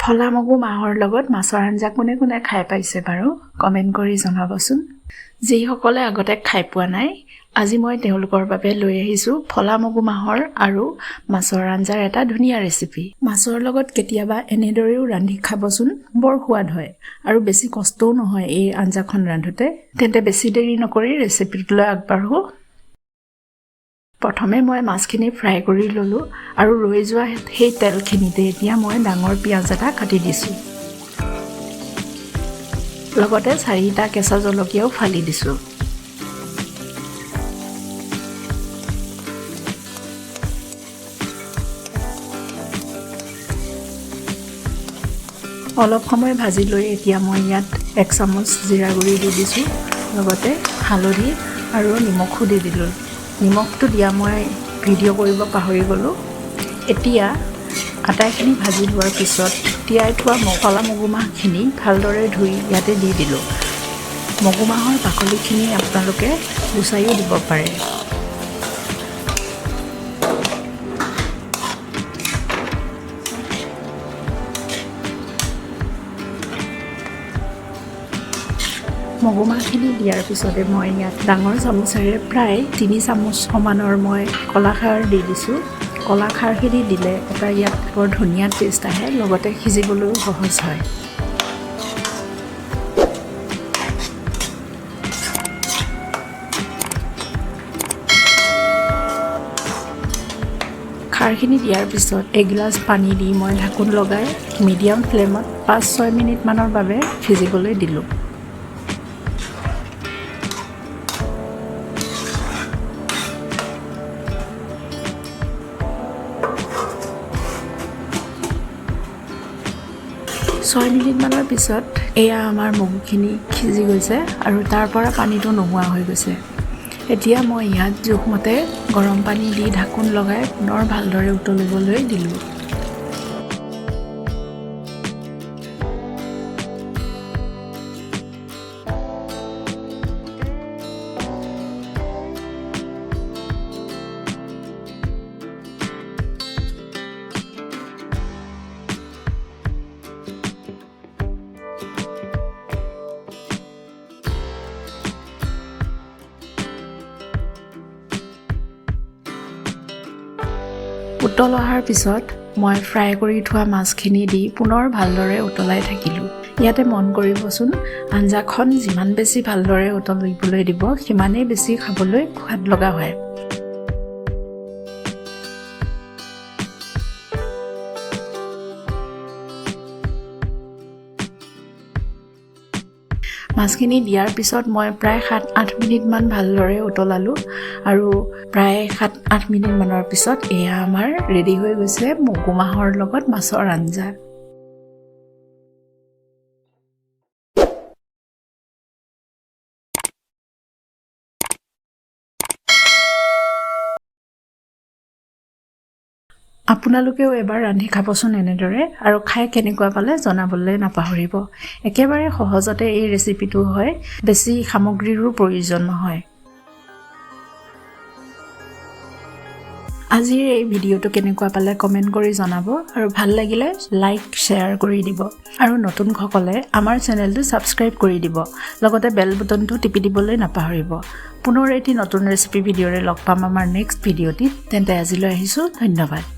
ফলা মগু মাহৰ লগত মাছৰ আঞ্জা কোনে কোনে খাই পাইছে বাৰু কমেন্ট কৰি জনাবচোন যিসকলে আগতে খাই পোৱা নাই আজি মই তেওঁলোকৰ বাবে লৈ আহিছো ফলা মগু মাহৰ আৰু মাছৰ আঞ্জাৰ এটা ধুনীয়া ৰেচিপি মাছৰ লগত কেতিয়াবা এনেদৰেও ৰান্ধি খাবচোন বৰ সোৱাদ হয় আৰু বেছি কষ্টও নহয় এই আঞ্জাখন ৰান্ধোতে তেন্তে বেছি দেৰি নকৰি ৰেচিপিটোলৈ আগবাঢ়ো প্ৰথমে মই মাছখিনি ফ্ৰাই কৰি ললো আৰু ৰৈ যোৱা সেই তেলখিনিতে এতিয়া মই ডাঙৰ পিয়াজ এটা কাটি দিছো লগতে 4টা কেঁচা জলকীয়াও ফালি দিছো অলপ সময় ভাজি লৈ এতিয়া মই ইয়াত 1 চামুচ জিৰা গুৰি দি দিছো লগতে হালধি আৰু নিমখো দি দিলো নিমখটো দিয়া মই ভিডিঅ' কৰিব পাহৰি গলো এতিয়া আটাইখিনি ভাজি লোৱাৰ পিছত তিয়াই থোৱা ফলা মগু মাহখিনি ভালদৰে ধুই ইয়াতে দি দিলো মগু মাহৰ বাকলিখিনি আপোনালোকে গুচাইও দিব পাৰে মগু মাহখিনি দিয়াৰ পিছতে মই ইয়াত ডাঙৰ চামুচেৰে প্ৰায় 3 চামুচ সমানৰ মই কলাখাৰ দি দিছোঁ কলাখাৰখিনি দিলে এটা ইয়াত বৰ ধুনীয়া টেষ্ট আহে লগতে সিজিবলৈও সহজ হয় খাৰখিনি দিয়াৰ পিছত এগিলাচ পানী দি মই ঢাকোন লগাই মিডিয়াম ফ্লেমত 5-6 মিনিট মানৰ বাবে সিজিবলৈ দিলোঁ ছয় মিনিট মানৰ পিছত এয়া আমাৰ মগুখিনি সিজি গৈছে আৰু তাৰ পৰা পানীটো নোহোৱা হৈ গৈছে এতিয়া মই ইয়াত জোখমতে গৰম পানী দি ঢাকোন লগাই পুনৰ ভালদৰে উতলিবলৈ দিলোঁ উতল অহাৰ পিছত মই ফ্ৰাই কৰি থোৱা মাছখিনি দি পুনৰ ভালদৰে উতলাই থাকিলোঁ ইয়াতে মন কৰিবচোন আঞ্জাখন যিমান বেছি ভালদৰে উতলিবলৈ দিব সিমানেই বেছি খাবলৈ সোৱাদ লগা হয় মাছখিনি দিয়াৰ পিছত মই প্ৰায় 7-8 মিনিট মান ভালদৰে উতলালোঁ আৰু প্ৰায় 7-8 মিনিট মানৰ পিছত এয়া আমাৰ ৰেডি হৈ গৈছে মগু মাহৰ লগত মাছৰ আঞ্জা আপোনালোকেও এবাৰ ৰান্ধি খাবচোন এনেদৰে আৰু খাই কেনেকুৱা পালে জনাবলৈ নাপাহৰিব একেবাৰে সহজতে এই ৰেচিপিটো হয় বেছি সামগ্ৰীৰো প্ৰয়োজন নহয় আজিৰ এই ভিডিঅ'টো কেনেকুৱা পালে কমেন্ট কৰি জনাব আৰু ভাল লাগিলে লাইক শেয়াৰ কৰি দিব আৰু নতুন সকলে আমাৰ চেনেলটো সাবস্ক্ৰাইব কৰি দিব লগতে বেল বটনটো টিপি দিবলৈ নাপাহৰিব পুনৰ এটি নতুন ৰেচিপি ভিডিঅ'ৰে লগ পাম আমাৰ নেক্সট ভিডিঅ'টিত তেন্তে আজিলৈ আহিছো ধন্যবাদ